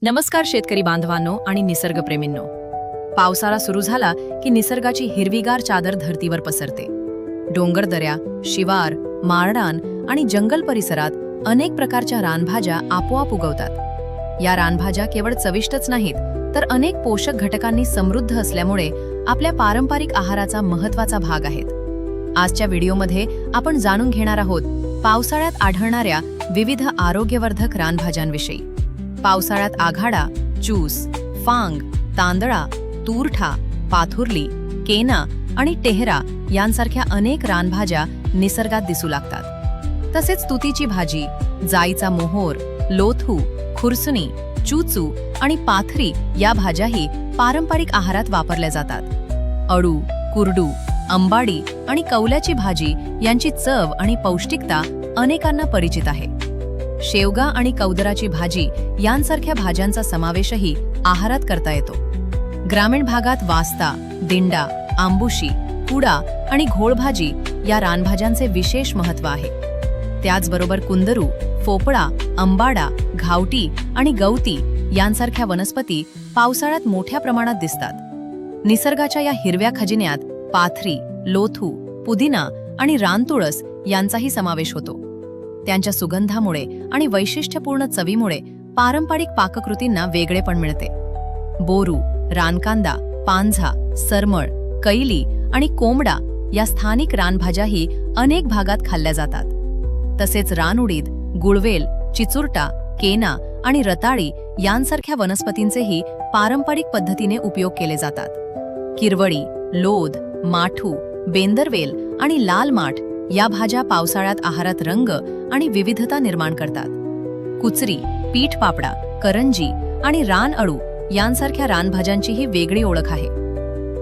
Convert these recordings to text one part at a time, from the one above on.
नमस्कार शेतकरी बांधवांनो आणि निसर्गप्रेमींनो. पावसाळा सुरू झाला की निसर्गाची हिरवीगार चादर धरतीवर पसरते. डोंगरदऱ्या, शिवार, माळरान आणि जंगल परिसरात अनेक प्रकारच्या रानभाज्या आपोआप उगवतात. या रानभाज्या केवळ चविष्टच नाहीत, तर अनेक पोषक घटकांनी समृद्ध असल्यामुळे आपल्या पारंपरिक आहाराचा महत्त्वाचा भाग आहेत. आजच्या व्हिडिओमध्ये आपण जाणून घेणार आहोत पावसाळ्यात आढळणाऱ्या विविध आरोग्यवर्धक रानभाज्यांविषयी. पावसाळ्यात आघाडा, चूस, फांग, तांदळा, तूरठा, पाथुर्ली, केना आणि टेहरा यांसारख्या अनेक रानभाज्या निसर्गात दिसू लागतात. तसेच तुतीची भाजी, जाईचा मोहोर, लोथू, खुरसणी, चूचू आणि पाथरी या भाज्याही पारंपरिक आहारात वापरल्या जातात. अळू, कुरडू, अंबाडी आणि कौल्याची भाजी यांची चव आणि पौष्टिकता अनेकांना परिचित आहे. शेवगा आणि कौदराची भाजी यांसारख्या भाज्यांचा समावेशही आहारात करता येतो. ग्रामीण भागात वास्ता, दिंडा, आंबुशी, कुडा आणि घोळभाजी या रानभाज्यांचे विशेष महत्त्व आहे. त्याचबरोबर कुंदरू, पोपळा, अंबाडा, घावटी आणि गवती यांसारख्या वनस्पती पावसाळ्यात मोठ्या प्रमाणात दिसतात. निसर्गाच्या या हिरव्या खजिन्यात पाथरी, लोथू, पुदिना आणि रानतुळस यांचाही समावेश होतो. त्यांच्या सुगंधामुळे आणि वैशिष्ट्यपूर्ण चवीमुळे पारंपरिक पाककृतींना वेगळेपण मिळते. बोरू, रानकांदा, पांझा, सरमळ, कैली आणि कोंबडा या स्थानिक रानभाज्याही अनेक भागात खाल्ल्या जातात. तसेच रानउडीद, गुळवेल, चिचुरटा, केना आणि रताळी यांसारख्या वनस्पतींचेही पारंपरिक पद्धतीने उपयोग केले जातात. किरवळी, लोध, माठू, बेंदरवेल आणि लाल माठ या भाज्या पावसाळ्यात आहारात रंग आणि विविधता निर्माण करतात. कुचरी, पीठ पापडा, करंजी आणि रान अळू यांसारख्या रानभाज्यांचीही वेगळी ओळख आहे.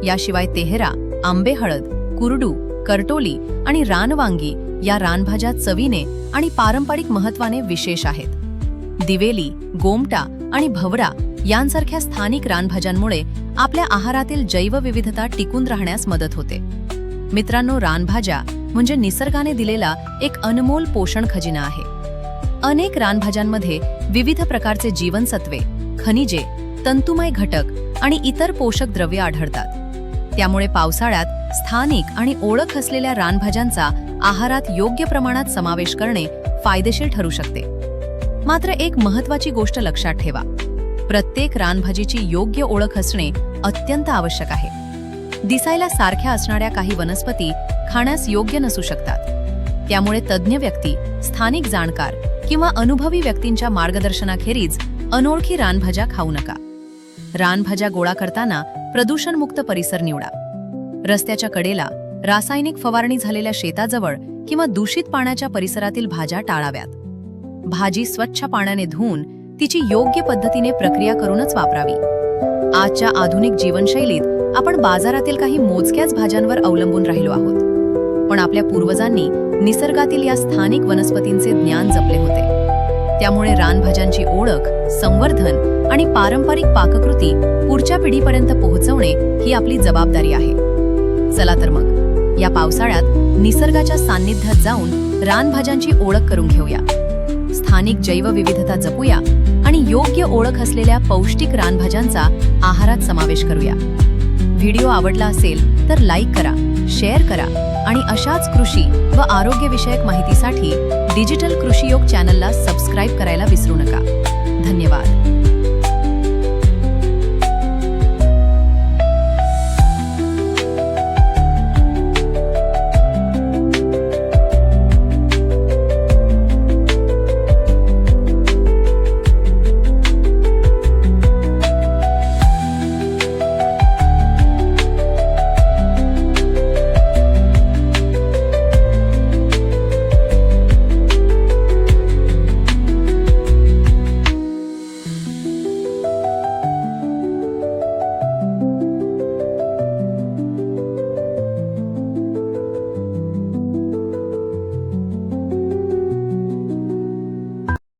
याशिवाय तेहरा, आंबेहळद, कुरडू, करटोली आणि रानवांगी या रानभाज्या चवीने आणि पारंपरिक महत्त्वाने विशेष आहेत. दिवेली, गोमटा आणि भवरा यांसारख्या स्थानिक रानभाज्यांमुळे आपल्या आहारातील जैवविविधता टिकून राहण्यास मदत होते. मित्रांनो, रानभाज्या म्हणजे निसर्गाने दिलेला एक अनमोल पोषण खजिना आहे. अनेक रानभाज्यांमध्ये विविध प्रकारचे जीवनसत्वे, खनिजे, तंतुमय घटक आणि इतर पोषक द्रव्ये आढळतात. त्यामुळे पावसाळ्यात स्थानिक आणि ओळख असलेल्या रानभाज्यांचा आहारात योग्य प्रमाणात समावेश करणे फायदेशीर ठरू शकते. मात्र एक महत्त्वाची गोष्ट लक्षात ठेवा, प्रत्येक रानभाजीची योग्य ओळख असणे अत्यंत आवश्यक आहे. दिसायला सारख्या असणाऱ्या काही वनस्पती खाण्यास योग्य नसू शकतात. त्यामुळे तज्ज्ञ व्यक्ती, स्थानिक जाणकार किंवा अनुभवी व्यक्तींच्या मार्गदर्शनाखेरीज अनोळखी रानभाज्या खाऊ नका. रानभाज्या गोळा करताना प्रदूषणमुक्त परिसर निवडा. रस्त्याच्या कडेला, रासायनिक फवारणी झालेल्या शेताजवळ किंवा दूषित पाण्याच्या परिसरातील भाज्या टाळाव्यात. भाजी स्वच्छ पाण्याने धुवून तिची योग्य पद्धतीने प्रक्रिया करूनच वापरावी. आजच्या आधुनिक जीवनशैलीत आपण बाजारातील काही मोजक्याच भाज्यांवर अवलंबून राहिलो आहोत. पण आपल्या पूर्वजांनी निसर्गातील या स्थानिक वनस्पतींचे ज्ञान जपले होते. त्यामुळे रानभाज्यांची ओळख, संवर्धन आणि पारंपरिक पाककृती पुढच्या पिढीपर्यंत पोहोचवणे ही आपली जबाबदारी आहे. चला तर मग या पावसाळ्यात निसर्गाच्या सान्निध्यात जाऊन रानभाज्यांची ओळख करून घेऊया. स्थानिक जैवविविधता जपूया आणि योग्य ओळख असलेल्या पौष्टिक रानभाज्यांचा आहारात समावेश करूया. व्हिडिओ आवडला असेल तर लाईक करा, शेअर करा आणि अशाच कृषी व आरोग्यविषयक माहितीसाठी डिजिटल कृषी योग चॅनलला सबस्क्राईब करायला विसरू नका. धन्यवाद.